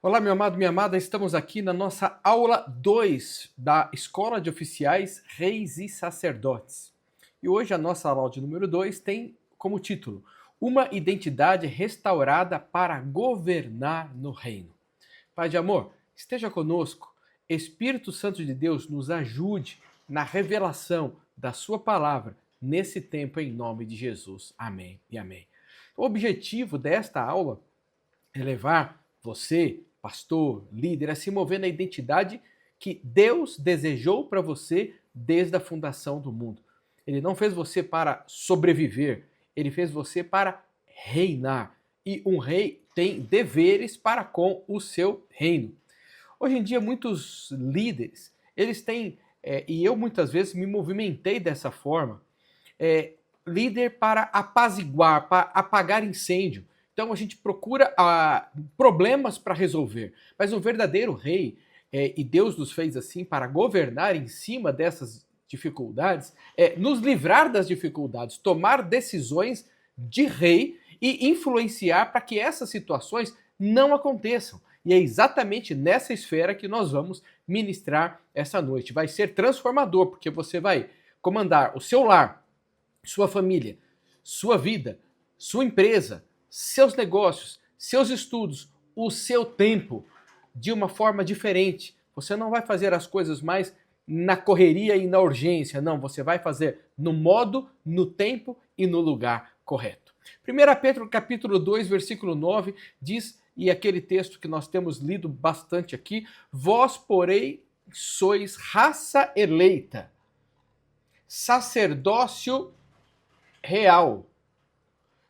Olá, meu amado, minha amada, estamos aqui na nossa aula 2 da Escola de Oficiais, Reis e Sacerdotes. E hoje a nossa aula de número 2 tem como título Uma identidade restaurada para governar no reino. Pai de amor, esteja conosco. Espírito Santo de Deus, nos ajude na revelação da sua palavra nesse tempo, em nome de Jesus. Amém e amém. O objetivo desta aula é levar você, pastor, líder, a se mover na identidade que Deus desejou para você desde a fundação do mundo. Ele não fez você para sobreviver, ele fez você para reinar. E um rei tem deveres para com o seu reino. Hoje em dia, muitos líderes, eles têm, e eu muitas vezes me movimentei dessa forma, líder para apaziguar, para apagar incêndio. Então a gente procura problemas para resolver. Mas um verdadeiro rei, e Deus nos fez assim para governar em cima dessas dificuldades, nos livrar das dificuldades, tomar decisões de rei e influenciar para que essas situações não aconteçam. E é exatamente nessa esfera que nós vamos ministrar essa noite. Vai ser transformador, porque você vai comandar o seu lar, sua família, sua vida, sua empresa, seus negócios, seus estudos, o seu tempo de uma forma diferente. Você não vai fazer as coisas mais na correria e na urgência, não. Você vai fazer no modo, no tempo e no lugar correto. 1 Pedro capítulo 2, versículo 9 diz, e aquele texto que nós temos lido bastante aqui, vós, porém, sois raça eleita, sacerdócio real,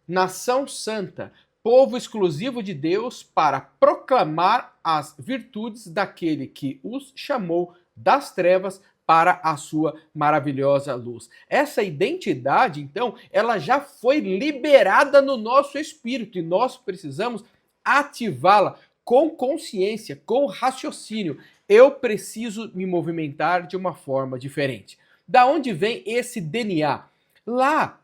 nação santa, povo exclusivo de Deus, para proclamar as virtudes daquele que os chamou das trevas para a sua maravilhosa luz. Essa identidade, então, ela já foi liberada no nosso espírito e nós precisamos ativá-la com consciência, com raciocínio. Eu preciso me movimentar de uma forma diferente. Da onde vem esse DNA? Lá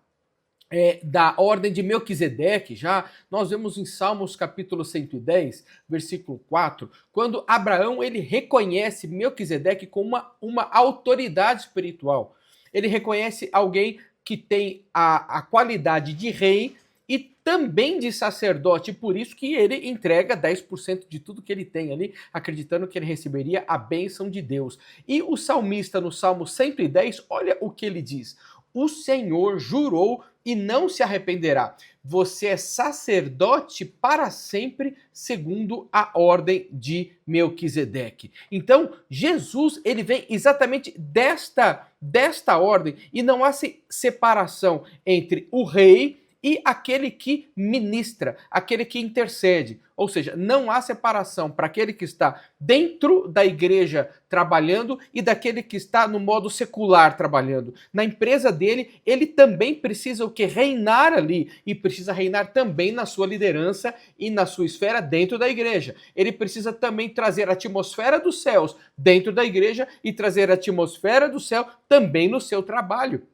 da ordem de Melquisedeque, já nós vemos em Salmos capítulo 110, versículo 4, quando Abraão ele reconhece Melquisedeque como uma autoridade espiritual. Ele reconhece alguém que tem a qualidade de rei e também de sacerdote, por isso que ele entrega 10% de tudo que ele tem ali, acreditando que ele receberia a bênção de Deus. E o salmista no Salmo 110, olha o que ele diz: o Senhor jurou e não se arrependerá. Você é sacerdote para sempre, segundo a ordem de Melquisedeque. Então, Jesus, ele vem exatamente desta ordem, e não há separação entre o rei e aquele que ministra, aquele que intercede. Ou seja, não há separação para aquele que está dentro da igreja trabalhando e daquele que está no modo secular trabalhando. Na empresa dele, ele também precisa o que? Reinar ali, e precisa reinar também na sua liderança e na sua esfera dentro da igreja. Ele precisa também trazer a atmosfera dos céus dentro da igreja e trazer a atmosfera do céu também no seu trabalho.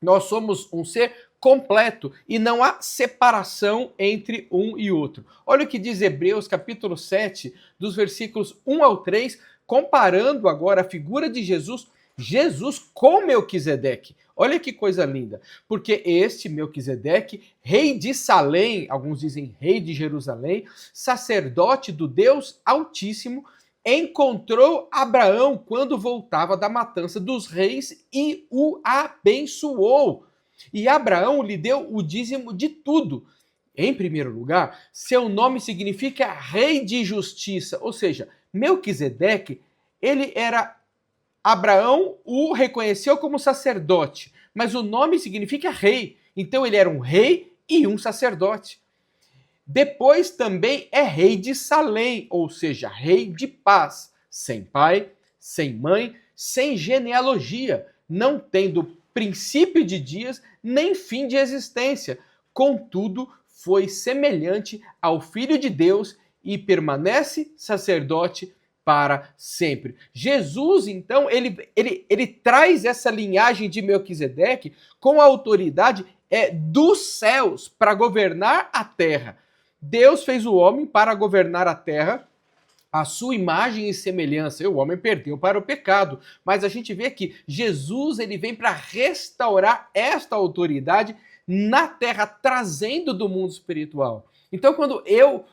Nós somos um ser completo e não há separação entre um e outro. Olha o que diz Hebreus capítulo 7, dos versículos 1 ao 3, comparando agora a figura de Jesus com Melquisedeque. Olha que coisa linda, porque este Melquisedeque, rei de Salém, alguns dizem rei de Jerusalém, sacerdote do Deus Altíssimo, encontrou Abraão quando voltava da matança dos reis e o abençoou. E Abraão lhe deu o dízimo de tudo. Em primeiro lugar, seu nome significa rei de justiça, ou seja, Melquisedeque, Abraão o reconheceu como sacerdote, mas o nome significa rei. Então ele era um rei e um sacerdote. Depois também é rei de Salém, ou seja, rei de paz, sem pai, sem mãe, sem genealogia, não tendo princípio de dias, nem fim de existência. Contudo, foi semelhante ao Filho de Deus e permanece sacerdote para sempre. Jesus, então, ele traz essa linhagem de Melquisedeque com a autoridade dos céus para governar a terra. Deus fez o homem para governar a terra a sua imagem e semelhança. O homem perdeu para o pecado, mas a gente vê que Jesus ele vem para restaurar esta autoridade na terra, trazendo do mundo espiritual. Então, quando eu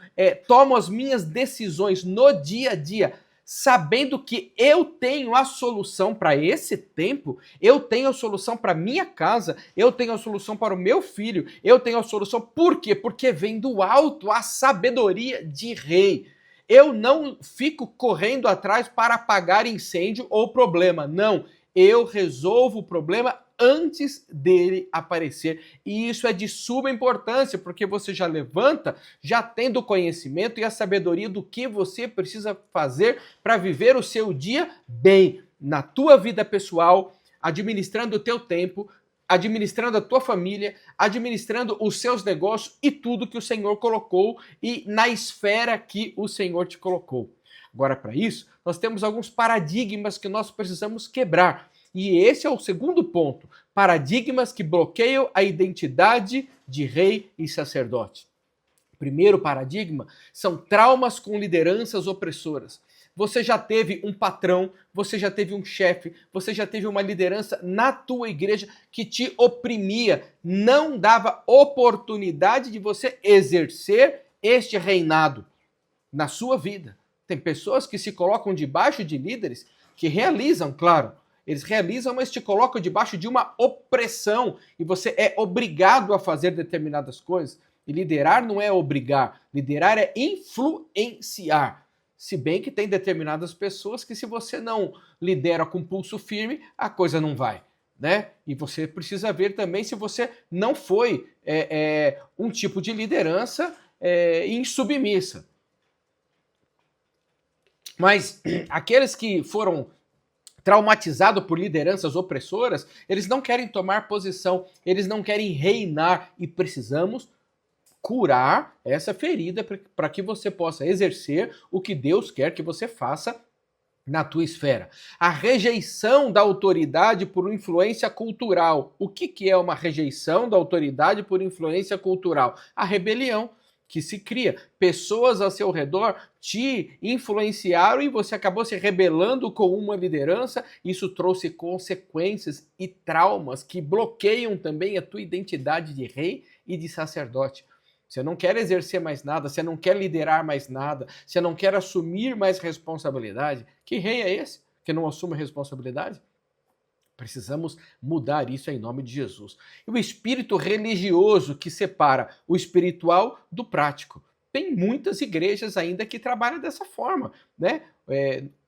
tomo as minhas decisões no dia a dia, sabendo que eu tenho a solução para esse tempo, eu tenho a solução para minha casa, eu tenho a solução para o meu filho, eu tenho a solução. Por quê? Porque vem do alto a sabedoria de rei. Eu não fico correndo atrás para apagar incêndio ou problema. Não, eu resolvo o problema antes dele aparecer. E isso é de suma importância, porque você já levanta, já tendo o conhecimento e a sabedoria do que você precisa fazer para viver o seu dia bem, na tua vida pessoal, administrando o teu tempo, administrando a tua família, administrando os seus negócios e tudo que o Senhor colocou e na esfera que o Senhor te colocou. Agora, para isso, nós temos alguns paradigmas que nós precisamos quebrar. E esse é o segundo ponto: paradigmas que bloqueiam a identidade de rei e sacerdote. Primeiro paradigma são traumas com lideranças opressoras. Você já teve um patrão, você já teve um chefe, você já teve uma liderança na tua igreja que te oprimia, não dava oportunidade de você exercer este reinado na sua vida. Tem pessoas que se colocam debaixo de líderes que realizam, claro, eles realizam, mas te colocam debaixo de uma opressão e você é obrigado a fazer determinadas coisas. E liderar não é obrigar, liderar é influenciar. Se bem que tem determinadas pessoas que se você não lidera com pulso firme, a coisa não vai, né? E você precisa ver também se você não foi um tipo de liderança insubmissa. Mas aqueles que foram traumatizados por lideranças opressoras, eles não querem tomar posição, eles não querem reinar e precisamos curar essa ferida para que você possa exercer o que Deus quer que você faça na tua esfera. A rejeição da autoridade por influência cultural. O que é uma rejeição da autoridade por influência cultural? A rebelião que se cria. Pessoas ao seu redor te influenciaram e você acabou se rebelando com uma liderança. Isso trouxe consequências e traumas que bloqueiam também a tua identidade de rei e de sacerdote. Você não quer exercer mais nada, você não quer liderar mais nada, você não quer assumir mais responsabilidade. Que rei é esse que não assume responsabilidade? Precisamos mudar isso em nome de Jesus. E o espírito religioso que separa o espiritual do prático. Tem muitas igrejas ainda que trabalham dessa forma, né?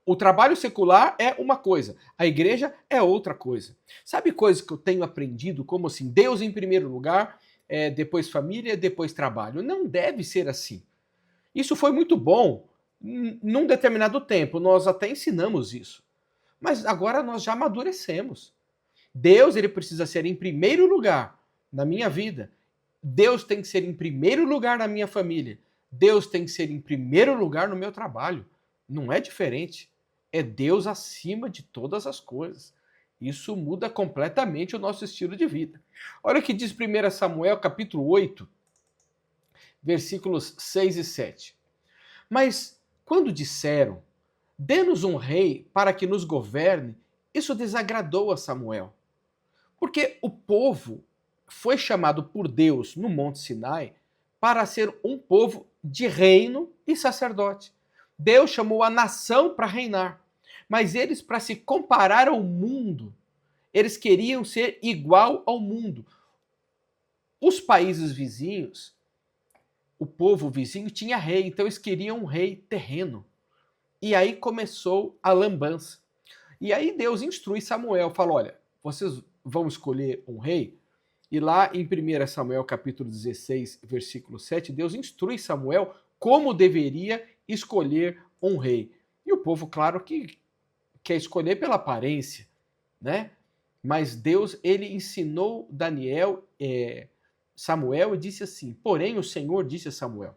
O trabalho secular é uma coisa, a igreja é outra coisa. Sabe coisas que eu tenho aprendido, como assim, Deus em primeiro lugar, depois família, depois trabalho. Não deve ser assim. Isso foi muito bom num determinado tempo, nós até ensinamos isso. Mas agora nós já amadurecemos. Deus ele precisa ser em primeiro lugar na minha vida. Deus tem que ser em primeiro lugar na minha família. Deus tem que ser em primeiro lugar no meu trabalho. Não é diferente. É Deus acima de todas as coisas. Isso muda completamente o nosso estilo de vida. Olha o que diz 1 Samuel, capítulo 8, versículos 6 e 7. Mas quando disseram, dê-nos um rei para que nos governe, isso desagradou a Samuel. Porque o povo foi chamado por Deus no Monte Sinai para ser um povo de reino e sacerdote. Deus chamou a nação para reinar. Mas eles, para se comparar ao mundo, eles queriam ser igual ao mundo. Os países vizinhos, o povo vizinho tinha rei, então eles queriam um rei terreno. E aí começou a lambança. E aí Deus instrui Samuel, fala, olha, vocês vão escolher um rei? E lá em 1 Samuel capítulo 16, versículo 7, Deus instrui Samuel como deveria escolher um rei. E o povo, claro que quer escolher pela aparência, né? Mas Deus, ele ensinou Samuel e disse assim, porém o Senhor disse a Samuel,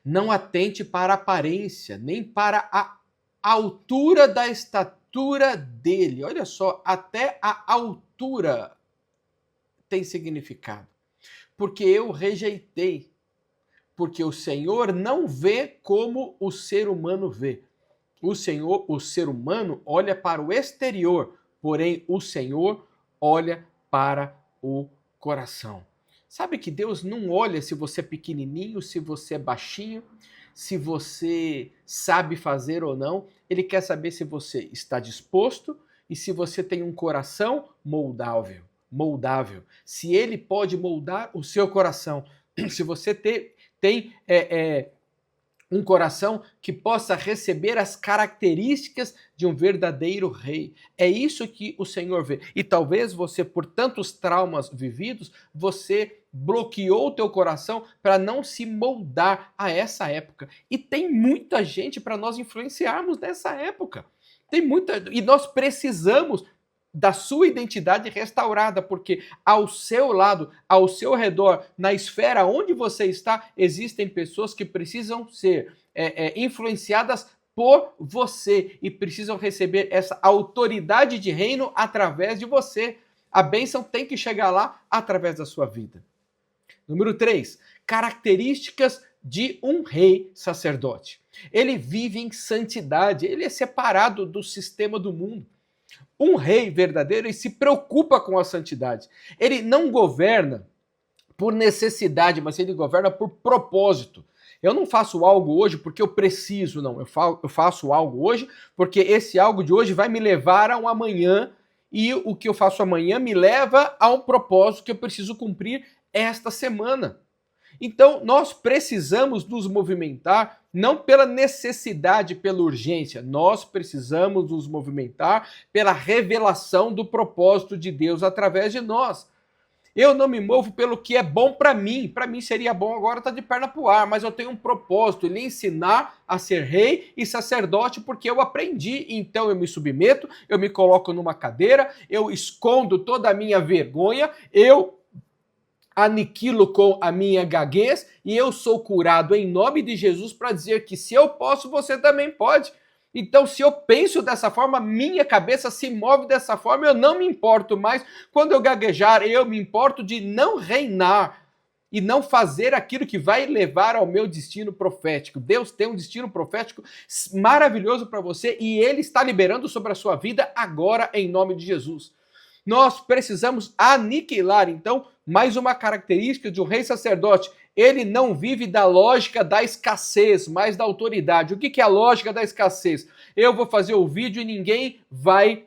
não atente para a aparência, nem para a altura da estatura dele. Olha só, até a altura tem significado. Porque eu rejeitei. Porque o Senhor não vê como o ser humano vê. O ser humano olha para o exterior, porém o Senhor olha para o coração. Sabe que Deus não olha se você é pequenininho, se você é baixinho, se você sabe fazer ou não. Ele quer saber se você está disposto e se você tem um coração moldável. Moldável. Se ele pode moldar o seu coração. Se você tem um coração que possa receber as características de um verdadeiro rei. É isso que o Senhor vê. E talvez você, por tantos traumas vividos, você bloqueou o teu coração para não se moldar a essa época. E tem muita gente para nós influenciarmos nessa época. Tem muita, e nós precisamos da sua identidade restaurada, porque ao seu lado, ao seu redor, na esfera onde você está, existem pessoas que precisam ser influenciadas por você e precisam receber essa autoridade de reino através de você. A bênção tem que chegar lá através da sua vida. Número 3, características de um rei sacerdote. Ele vive em santidade, ele é separado do sistema do mundo. Um rei verdadeiro, ele se preocupa com a santidade. Ele não governa por necessidade, mas ele governa por propósito. Eu não faço algo hoje porque eu preciso, não. Eu faço algo hoje porque esse algo de hoje vai me levar a um amanhã e o que eu faço amanhã me leva a um propósito que eu preciso cumprir esta semana. Então, nós precisamos nos movimentar não pela necessidade, pela urgência. Nós precisamos nos movimentar pela revelação do propósito de Deus através de nós. Eu não me movo pelo que é bom para mim. Para mim seria bom agora estar de perna para o ar, mas eu tenho um propósito, lhe ensinar a ser rei e sacerdote, porque eu aprendi. Então eu me submeto, eu me coloco numa cadeira, eu escondo toda a minha vergonha, eu aniquilo com a minha gaguez e eu sou curado em nome de Jesus para dizer que se eu posso, você também pode. Então, se eu penso dessa forma, minha cabeça se move dessa forma, eu não me importo mais. Quando eu gaguejar, eu me importo de não reinar e não fazer aquilo que vai levar ao meu destino profético. Deus tem um destino profético maravilhoso para você e Ele está liberando sobre a sua vida agora em nome de Jesus. Nós precisamos aniquilar, então, mais uma característica de um rei sacerdote. Ele não vive da lógica da escassez, mas da autoridade. O que é a lógica da escassez? Eu vou fazer o vídeo e ninguém vai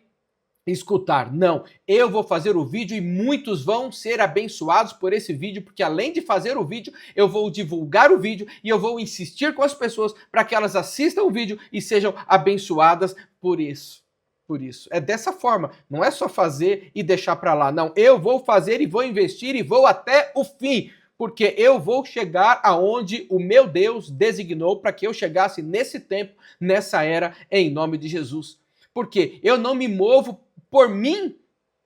escutar. Não, eu vou fazer o vídeo e muitos vão ser abençoados por esse vídeo, porque além de fazer o vídeo, eu vou divulgar o vídeo e eu vou insistir com as pessoas para que elas assistam o vídeo e sejam abençoadas por isso. Por isso. É dessa forma, não é só fazer e deixar para lá. Não, eu vou fazer e vou investir e vou até o fim, porque eu vou chegar aonde o meu Deus designou para que eu chegasse nesse tempo, nessa era, em nome de Jesus. Porque eu não me movo por mim,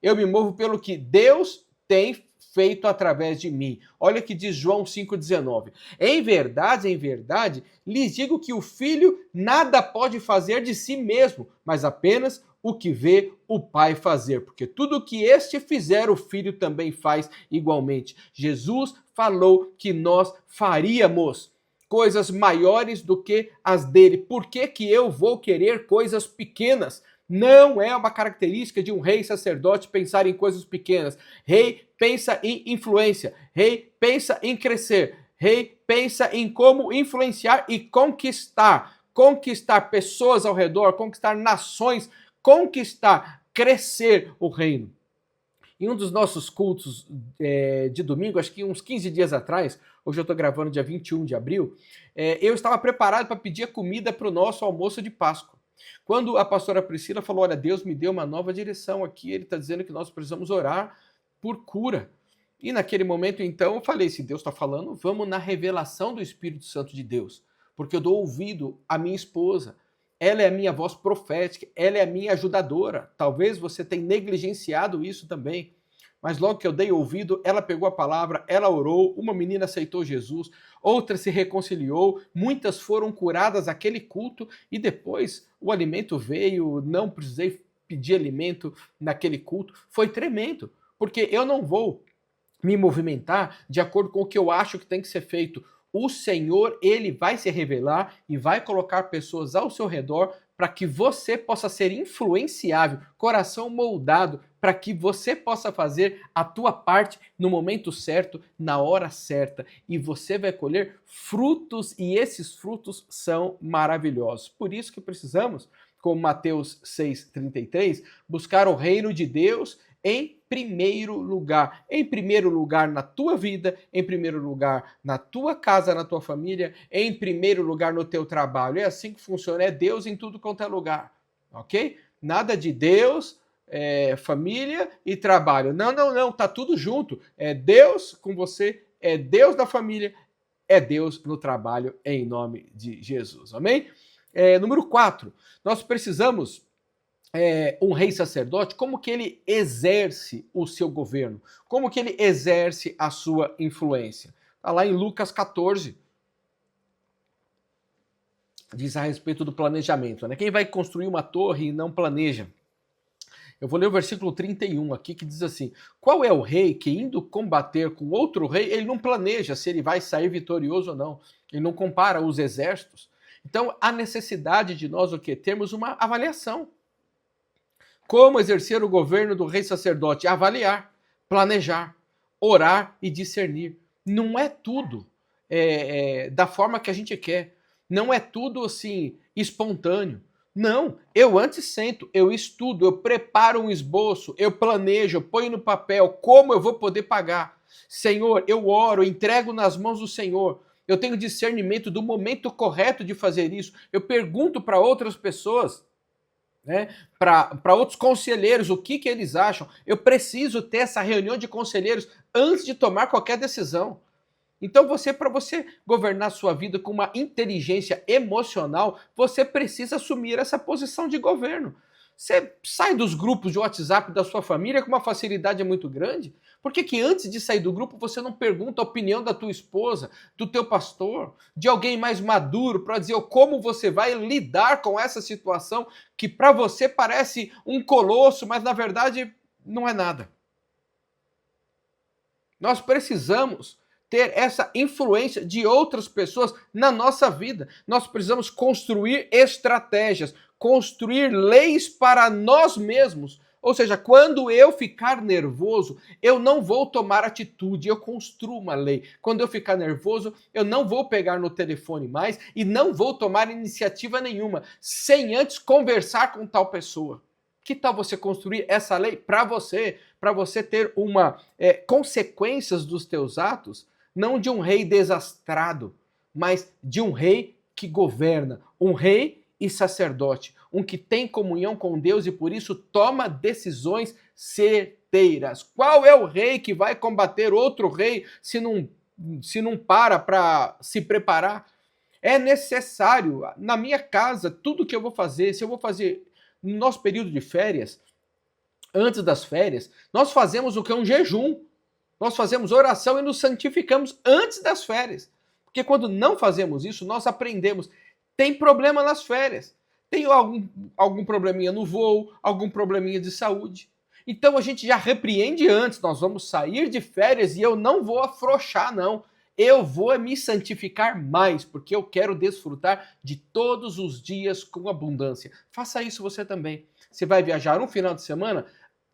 eu me movo pelo que Deus tem feito através de mim. Olha o que diz João 5,19. Em verdade, lhes digo que o filho nada pode fazer de si mesmo, mas apenas o que vê o Pai fazer, porque tudo o que este fizer, o Filho também faz igualmente. Jesus falou que nós faríamos coisas maiores do que as dele. Por que que eu vou querer coisas pequenas? Não é uma característica de um rei sacerdote pensar em coisas pequenas. Rei pensa em influência, rei pensa em crescer, rei pensa em como influenciar e conquistar pessoas ao redor, conquistar nações, conquistar, crescer o reino. Em um dos nossos cultos de domingo, acho que uns 15 dias atrás, hoje eu estou gravando dia 21 de abril, eu estava preparado para pedir a comida para o nosso almoço de Páscoa. Quando a pastora Priscila falou, olha, Deus me deu uma nova direção aqui, Ele está dizendo que nós precisamos orar por cura. E naquele momento, então, eu falei, se Deus está falando, vamos na revelação do Espírito Santo de Deus, porque eu dou ouvido à minha esposa. Ela é a minha voz profética, ela é a minha ajudadora. Talvez você tenha negligenciado isso também. Mas logo que eu dei ouvido, ela pegou a palavra, ela orou, uma menina aceitou Jesus, outra se reconciliou, muitas foram curadas aquele culto e depois o alimento veio, não precisei pedir alimento naquele culto. Foi tremendo, porque eu não vou me movimentar de acordo com o que eu acho que tem que ser feito. o Senhor, ele vai se revelar e vai colocar pessoas ao seu redor para que você possa ser influenciável, coração moldado, para que você possa fazer a tua parte no momento certo, na hora certa, e você vai colher frutos, e esses frutos são maravilhosos. Por isso que precisamos, como Mateus 6,33, buscar o reino de Deus em primeiro lugar. Em primeiro lugar na tua vida, em primeiro lugar na tua casa, na tua família, em primeiro lugar no teu trabalho. É assim que funciona, é Deus em tudo quanto é lugar, ok? Nada de Deus, família e trabalho. Não, não, não, tá tudo junto. É Deus com você, é Deus na família, é Deus no trabalho, em nome de Jesus, amém? Número 4, nós precisamos um rei sacerdote, como que ele exerce o seu governo? Como que ele exerce a sua influência? Está lá em Lucas 14. Diz a respeito do planejamento, né? Quem vai construir uma torre e não planeja? Eu vou ler o versículo 31 aqui, que diz assim: qual é o rei que, indo combater com outro rei, ele não planeja se ele vai sair vitorioso ou não? Ele não compara os exércitos. Então, há necessidade de nós o quê? Termos uma avaliação. Como exercer o governo do rei sacerdote? Avaliar, planejar, orar e discernir. Não é tudo da forma que a gente quer. Não é tudo assim espontâneo. Não, eu antes sento, eu estudo, eu preparo um esboço, eu planejo, eu ponho no papel como eu vou poder pagar. Senhor, eu oro, eu entrego nas mãos do Senhor. Eu tenho discernimento do momento correto de fazer isso. Eu pergunto para outras pessoas, né, para outros conselheiros, o que eles acham. Eu preciso ter essa reunião de conselheiros antes de tomar qualquer decisão. Então para você governar sua vida com uma inteligência emocional, você precisa assumir essa posição de governo. Você sai dos grupos de WhatsApp da sua família com uma facilidade muito grande? Por que antes de sair do grupo você não pergunta a opinião da tua esposa, do teu pastor, de alguém mais maduro para dizer como você vai lidar com essa situação que para você parece um colosso, mas na verdade não é nada? Nós precisamos ter essa influência de outras pessoas na nossa vida. Nós precisamos construir estratégias, construir leis para nós mesmos. Ou seja, quando eu ficar nervoso, eu não vou tomar atitude, eu construo uma lei. Quando eu ficar nervoso, eu não vou pegar no telefone mais e não vou tomar iniciativa nenhuma, sem antes conversar com tal pessoa. Que tal você construir essa lei para você ter consequências dos teus atos, não de um rei desastrado, mas de um rei que governa, um rei e sacerdote, um que tem comunhão com Deus e por isso toma decisões certeiras. Qual é o rei que vai combater outro rei se não para se preparar? É necessário, na minha casa, tudo que eu vou fazer, se eu vou fazer no nosso período de férias, antes das férias, nós fazemos o que é um jejum. Nós fazemos oração e nos santificamos antes das férias. Porque quando não fazemos isso, nós aprendemos. Tem problema nas férias. Tem algum probleminha no voo, algum probleminha de saúde. Então a gente já repreende antes. Nós vamos sair de férias e eu não vou afrouxar, não. Eu vou me santificar mais, porque eu quero desfrutar de todos os dias com abundância. Faça isso você também. Você vai viajar um final de semana?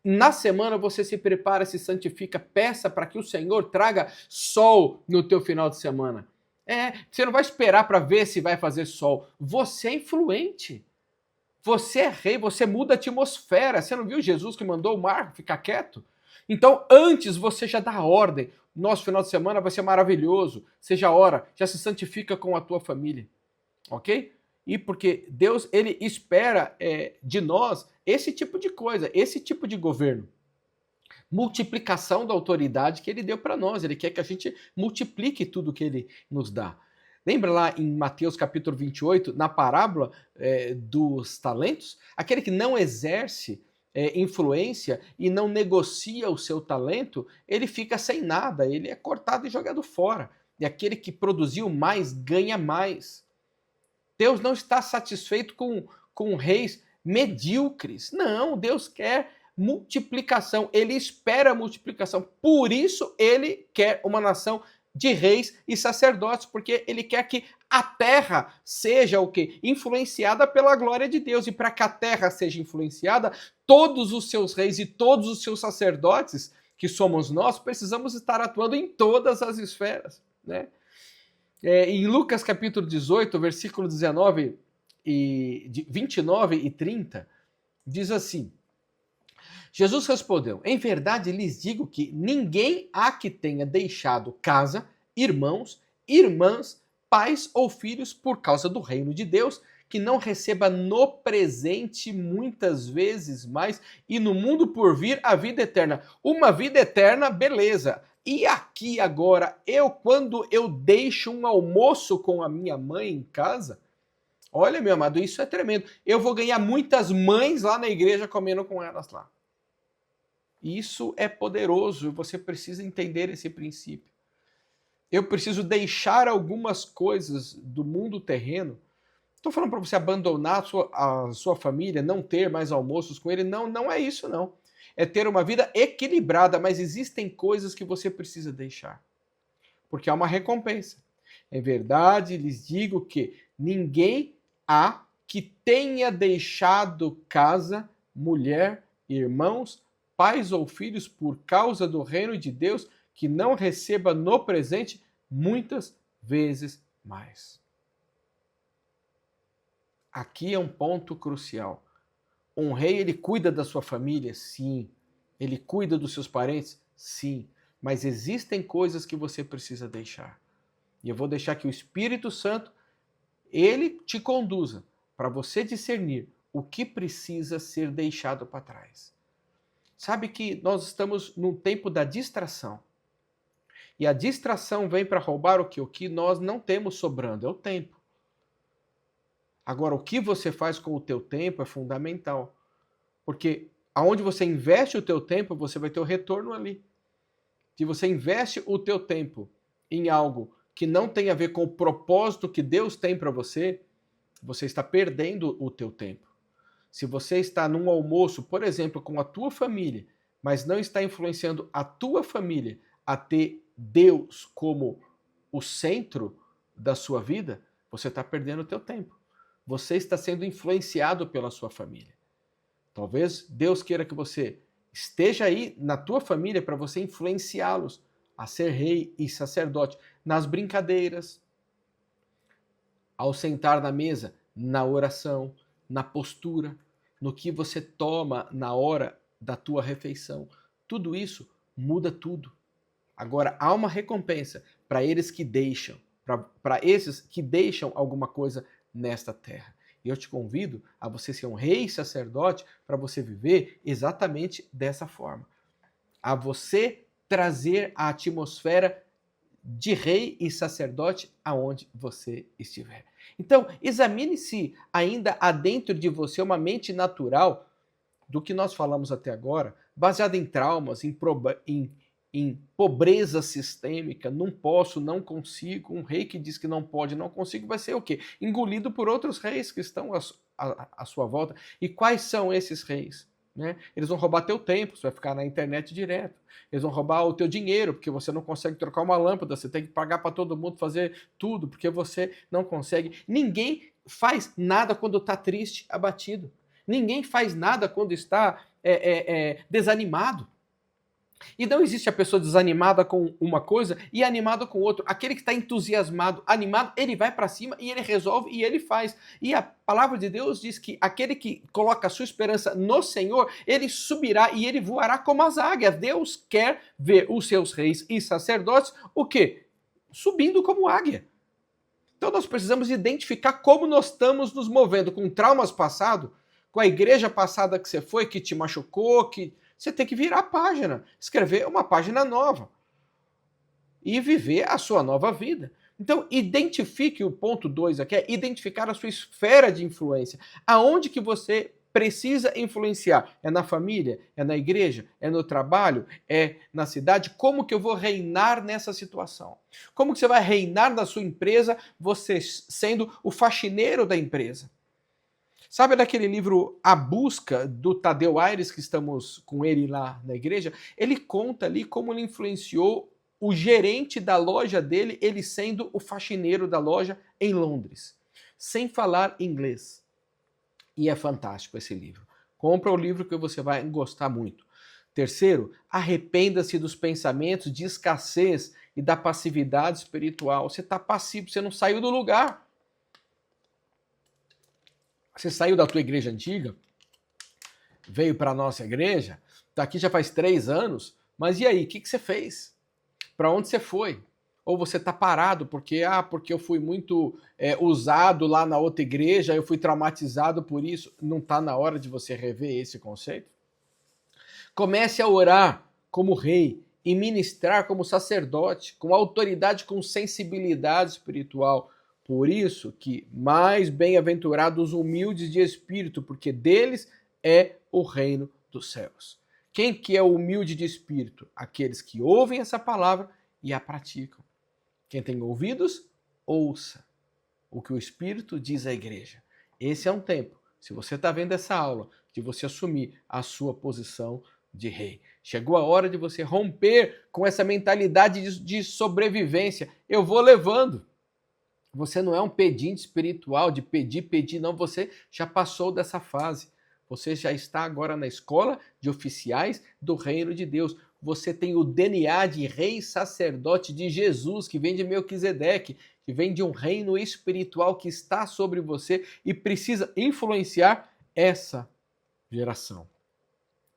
Na semana você se prepara, se santifica, peça para que o Senhor traga sol no teu final de semana. Você não vai esperar para ver se vai fazer sol. Você é influente. Você é rei, você muda a atmosfera. Você não viu Jesus que mandou o mar ficar quieto? Então, antes você já dá ordem. Nosso final de semana vai ser maravilhoso. Você já ora, já se santifica com a tua família. Ok? E porque Deus, ele espera de nós esse tipo de coisa, esse tipo de governo. Multiplicação da autoridade que ele deu para nós. Ele quer que a gente multiplique tudo que ele nos dá. Lembra lá em Mateus capítulo 28, na parábola dos talentos? Aquele que não exerce influência e não negocia o seu talento, ele fica sem nada, ele é cortado e jogado fora. E aquele que produziu mais, ganha mais. Deus não está satisfeito com reis medíocres. Não, Deus quer multiplicação. Ele espera multiplicação. Por isso, ele quer uma nação de reis e sacerdotes, porque ele quer que a terra seja o quê? Influenciada pela glória de Deus. E para que a terra seja influenciada, todos os seus reis e todos os seus sacerdotes, que somos nós, precisamos estar atuando em todas as esferas, né? Em Lucas capítulo 18, versículo 19 29 e 30, diz assim: Jesus respondeu: em verdade lhes digo que ninguém há que tenha deixado casa, irmãos, irmãs, pais ou filhos por causa do reino de Deus, que não receba no presente muitas vezes mais e no mundo por vir a vida eterna. Uma vida eterna, beleza. E aqui agora, quando eu deixo um almoço com a minha mãe em casa, olha, meu amado, isso é tremendo. Eu vou ganhar muitas mães lá na igreja comendo com elas lá. Isso é poderoso, você precisa entender esse princípio. Eu preciso deixar algumas coisas do mundo terreno. Estou falando para você abandonar a sua família, não ter mais almoços com ele. Não, não é isso não. É ter uma vida equilibrada, mas existem coisas que você precisa deixar. Porque há uma recompensa. Em verdade, lhes digo que ninguém há que tenha deixado casa, mulher, irmãos, pais ou filhos por causa do reino de Deus, que não receba no presente muitas vezes mais. Aqui é um ponto crucial. Um rei, ele cuida da sua família? Sim. Ele cuida dos seus parentes? Sim. Mas existem coisas que você precisa deixar. E eu vou deixar que o Espírito Santo, ele te conduza para você discernir o que precisa ser deixado para trás. Sabe que nós estamos num tempo da distração. E a distração vem para roubar o quê? O que nós não temos sobrando, é o tempo. Agora, o que você faz com o teu tempo é fundamental. Porque aonde você investe o teu tempo, você vai ter o retorno ali. Se você investe o teu tempo em algo que não tem a ver com o propósito que Deus tem para você, você está perdendo o teu tempo. Se você está num almoço, por exemplo, com a tua família, mas não está influenciando a tua família a ter Deus como o centro da sua vida, você está perdendo o teu tempo. Você está sendo influenciado pela sua família. Talvez Deus queira que você esteja aí na tua família para você influenciá-los a ser rei e sacerdote nas brincadeiras, ao sentar na mesa, na oração, na postura, no que você toma na hora da tua refeição. Tudo isso muda tudo. Agora, há uma recompensa para eles que deixam, para esses que deixam alguma coisa nesta terra. E eu te convido a você ser um rei e sacerdote para você viver exatamente dessa forma. A você trazer a atmosfera de rei e sacerdote aonde você estiver. Então, examine se ainda há dentro de você uma mente natural do que nós falamos até agora, baseada em traumas, em pobreza sistêmica, não posso, não consigo. Um rei que diz que não pode, não consigo, vai ser o quê? Engolido por outros reis que estão à sua volta. E quais são esses reis? Né? Eles vão roubar teu tempo, você vai ficar na internet direto. Eles vão roubar o teu dinheiro, porque você não consegue trocar uma lâmpada, você tem que pagar para todo mundo fazer tudo, porque você não consegue. Ninguém faz nada quando está triste, abatido. Ninguém faz nada quando está desanimado. E não existe a pessoa desanimada com uma coisa e animada com outra. Aquele que está entusiasmado, animado, ele vai para cima e ele resolve e ele faz. E a palavra de Deus diz que aquele que coloca a sua esperança no Senhor, ele subirá e ele voará como as águias. Deus quer ver os seus reis e sacerdotes, o quê? Subindo como águia. Então nós precisamos identificar como nós estamos nos movendo com traumas passados, com a igreja passada que você foi, que te machucou, que você tem que virar a página, escrever uma página nova e viver a sua nova vida. Então, identifique o ponto 2 aqui, é identificar a sua esfera de influência. Aonde que você precisa influenciar? É na família? É na igreja? É no trabalho? É na cidade? Como que eu vou reinar nessa situação? Como que você vai reinar na sua empresa, você sendo o faxineiro da empresa? Sabe daquele livro A Busca, do Tadeu Aires, que estamos com ele lá na igreja? Ele conta ali como ele influenciou o gerente da loja dele, ele sendo o faxineiro da loja em Londres, sem falar inglês. E é fantástico esse livro. Compra o livro que você vai gostar muito. Terceiro, arrependa-se dos pensamentos de escassez e da passividade espiritual. Você está passivo, você não saiu do lugar. Você saiu da tua igreja antiga, veio para a nossa igreja, está aqui já faz 3 anos, mas e aí, o que você fez? Para onde você foi? Ou você está parado porque eu fui muito usado lá na outra igreja, eu fui traumatizado por isso. Não está na hora de você rever esse conceito? Comece a orar como rei e ministrar como sacerdote, com autoridade, com sensibilidade espiritual. Por isso que mais bem-aventurados os humildes de espírito, porque deles é o reino dos céus. Quem que é o humilde de espírito? Aqueles que ouvem essa palavra e a praticam. Quem tem ouvidos, ouça o que o Espírito diz à igreja. Esse é um tempo, se você está vendo essa aula, de você assumir a sua posição de rei. Chegou a hora de você romper com essa mentalidade de sobrevivência. Eu vou levando. Você não é um pedinte espiritual de pedir, não. Você já passou dessa fase. Você já está agora na escola de oficiais do reino de Deus. Você tem o DNA de rei sacerdote de Jesus, que vem de Melquisedeque, que vem de um reino espiritual que está sobre você e precisa influenciar essa geração.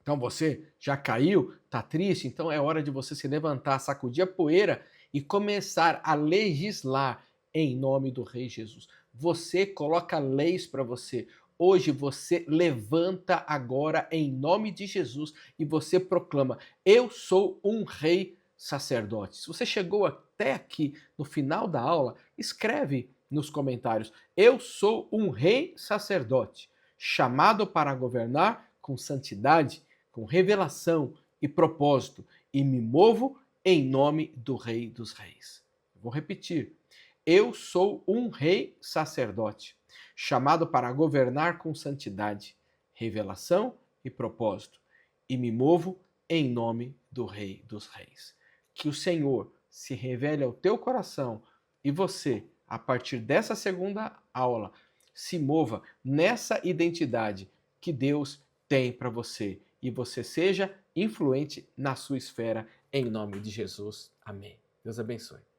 Então você já caiu, está triste, então é hora de você se levantar, sacudir a poeira e começar a legislar em nome do Rei Jesus. Você coloca leis para você. Hoje você levanta agora em nome de Jesus e você proclama: eu sou um rei sacerdote. Se você chegou até aqui no final da aula, escreve nos comentários: eu sou um rei sacerdote, chamado para governar com santidade, com revelação e propósito, e me movo em nome do Rei dos Reis. Vou repetir: eu sou um rei sacerdote, chamado para governar com santidade, revelação e propósito, e me movo em nome do Rei dos Reis. Que o Senhor se revele ao teu coração e você, a partir dessa segunda aula, se mova nessa identidade que Deus tem para você e você seja influente na sua esfera, em nome de Jesus. Amém. Deus abençoe.